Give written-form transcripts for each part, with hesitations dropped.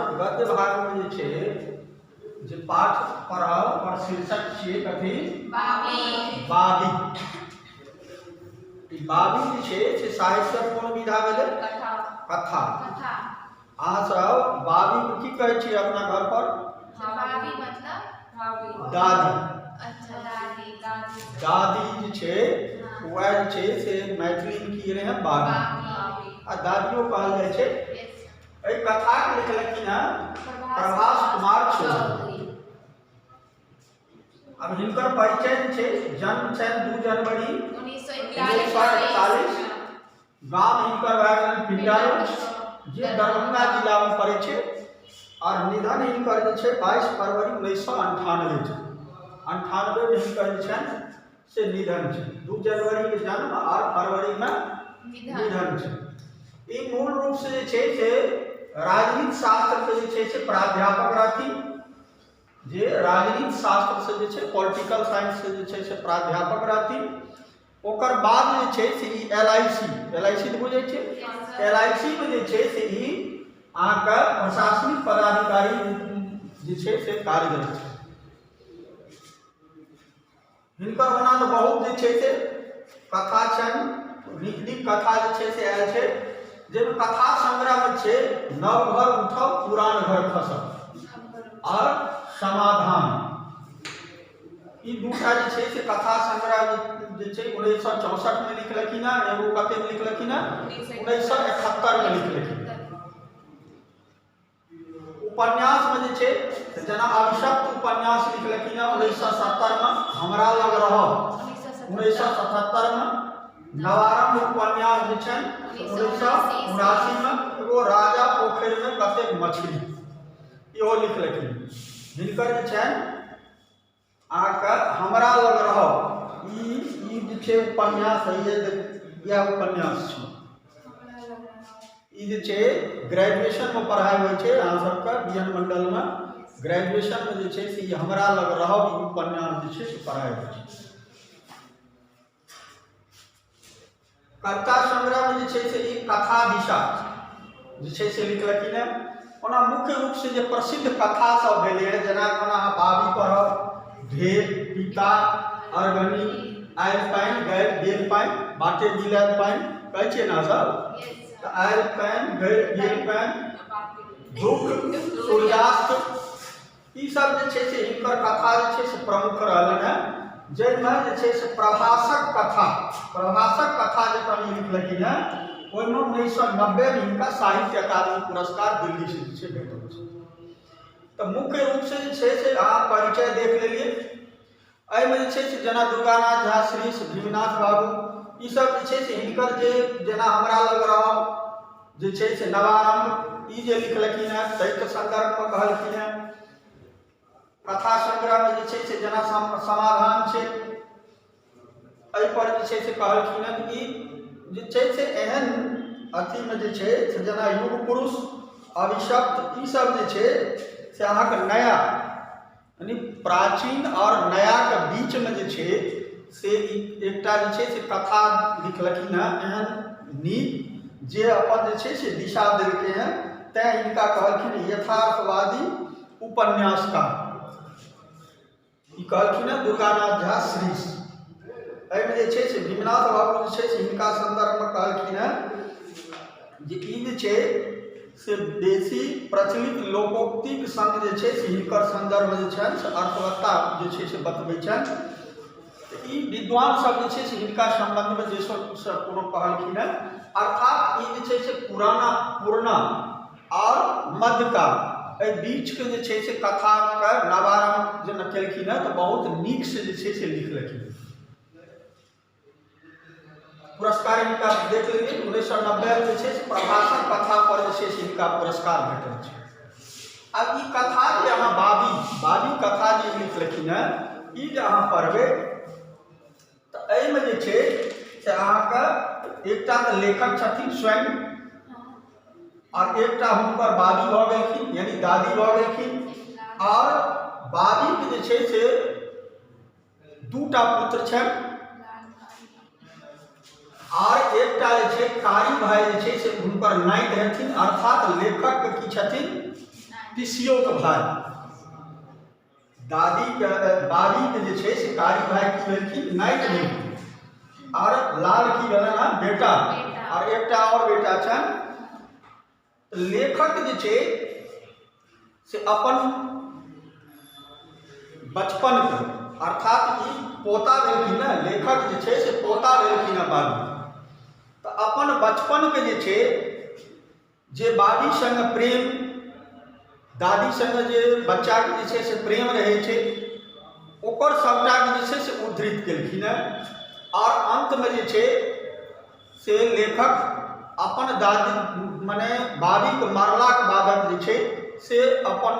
सब गद्य भाग में जे पाठ पढ़ब और शीर्षक छियै कथी? बाबी। बाबी से साहित्य कोन विधा भेलै? कथा। अहाँ सब बाबी को की कहै छियै अपना घर पर? बाबी मतलब दादी। अच्छा, दादी। दादी जे वह से मैथिली में की रहे हैं? बाबी। आ दादियों कहल जाए छे। एहि कथा के लिखलखिन हैं प्रभास कुमार चौधरी। अब हिनकर परिचय छे, जन्म छे 2 जनवरी 1941। गांव हिनकर भए पिंडारो जे दरभंगा जिला में पड़े छे और निधन हिनकर जे छे 22 फरवरी 1998 छे। 98 में हिनकर जे से निधन छे। 2 जनवरी के जन्म और फरवरी में निधन छे। ई मूल रूप से से राजनीति शास्त्र के से प्राध्यापक रहती। जे राजनीति शास्त्र से पॉलिटिकल साइंस से प्राध्यापक रहती। ओकर बाद से LIC बुझे छे। LIC में से अहाँ के प्रशासनिक पदाधिकारी से कार्यरत छे। हिनकर होना तो बहुत से कथा छन, नीक कथा से आयल छे। जेमे कथा संग्रह में छे नव घर उठब पुरान घर खसब और समाधान। ई दूटा से कथा संग्रह 1964 में लिखलखिन। एगो कते में लिखलखिन? 1971 में लिखलखिन। उपन्यास में जना अभिशप्त उपन्यास लिखलखिन 1970 में। हमरा लग रहब 1977 में। नवारंभ उपन्यास 1979 में। एगो राजा पोखर में कते मछली इहो लिखलखिन। हिनकर हमरा लग रहब ई उपन्यास है। यह उपन्यास ग्रेजुएशन में पढ़ाई हुई है। अहाँ सबके BN मंडल में ग्रेजुएशन में से हमरा लग रहब उपन्यास पढ़ाई हुई है। कविता संग्रह में से कथा दिशा से लिखलखिन है। ओना मुख्य रूप से जो प्रसिद्ध कथा सब भेले जना कोना बाबी पढ़ब, ढेर, पिता, अरगनी, आयल पाइन, गेल पाइन, बाटे जिलात पाइन कहै छै ना सब। आयल पाइन, गेल पाइन, दुख, सूर्यास्त ई सब से हिनकर कथा से प्रमुख रहलन है। जैमे से प्रभाषक कथा जो कवि लिखलखिन है ओहिमे 1990 में हिनका साहित्य अकादमी पुरस्कार दिल्ली से भेटल छै। तो मुख्य रूप से अहाँ परिचय देख लेलिए। एहिमे से जना दुर्गानाथ झा, श्री भीमनाथ बाबू ई सब से हिनकर जना हमरा लग रहब से नवारंभ ई जे लिखलखिन है तै के संदर्भ में कहलखिन है। कथा संग्रह में से जना समाधान छे एहि पर से कहलखिन है कि से एहन अथी में जना युग पुरुष, अभिशप्त ई सब से अहाँ के नया यानी प्राचीन और नया के बीच में से एकटा से कथा लिखलखिन है एहन नीक जे अपन से दिशा देलके हैं। तैं इनका कहलखिन यथार्थवादी उपन्यासकार। कहलखिन दुर्गानाथ झा श्रीश। एहिमे से भीमनाथ बाबू से हिनका संदर्भ में कहलखिन जे से बेसी प्रचलित लोकोक्ति के संग हिनकर संदर्भ अर्थवत्ता से बतबै छनि। ई विद्वान सब से हिनका संबंध में जे सब कोनो कहलखिन है। अर्थात ई से पुराना और मध्यकाल बीच के से कथा का नवारंभ जो केलखिन है तो बहुत नीक से लिखलखिन। पुरस्कार इनका देख लीजिए 1990 में प्रभाषक कथा पर इनका पुरस्कार भेटल है। अब ई कथा जो अहाँ बाबी कथा जो लिखलखिन है ई जो अहाँ पढ़बे तो एहिमे से अहाँके एकटा तो लेखक छथिन स्वयं और एकटा हुनकर बाबी भ गेलखिन यानी दादी भ गेलखिन। और बाबी के से 2टा पुत्र छनि और एकटा कारी भाई से हुनकर नाइत हेथिन। अर्थात लेखक की छथिन पिसियोके भाई बाबीके जे छै से कारी भाई की भेलखिन नाइत भेलखिन और लाल की भेलन हँ बेटा और एकटा और बेटा छनि। लेखक जे छै से अपन बचपनके अर्थात ई पोता भेलखिन ने, लेखक जे छै से पोता भेलखिन हँ बाबी। तऽ अपन बचपनके जे छै जे बाबी संग प्रेम, दादी संग जे बच्चाके जे छै से प्रेम रहै छै ओकर सबटाके जे छै से उद्धृत केलखिन हँ। और अंतमे जे छै से लेखक अपन दादी मने बाबीके मारलाके बादक जे छै से अपन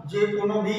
जे कोनो भी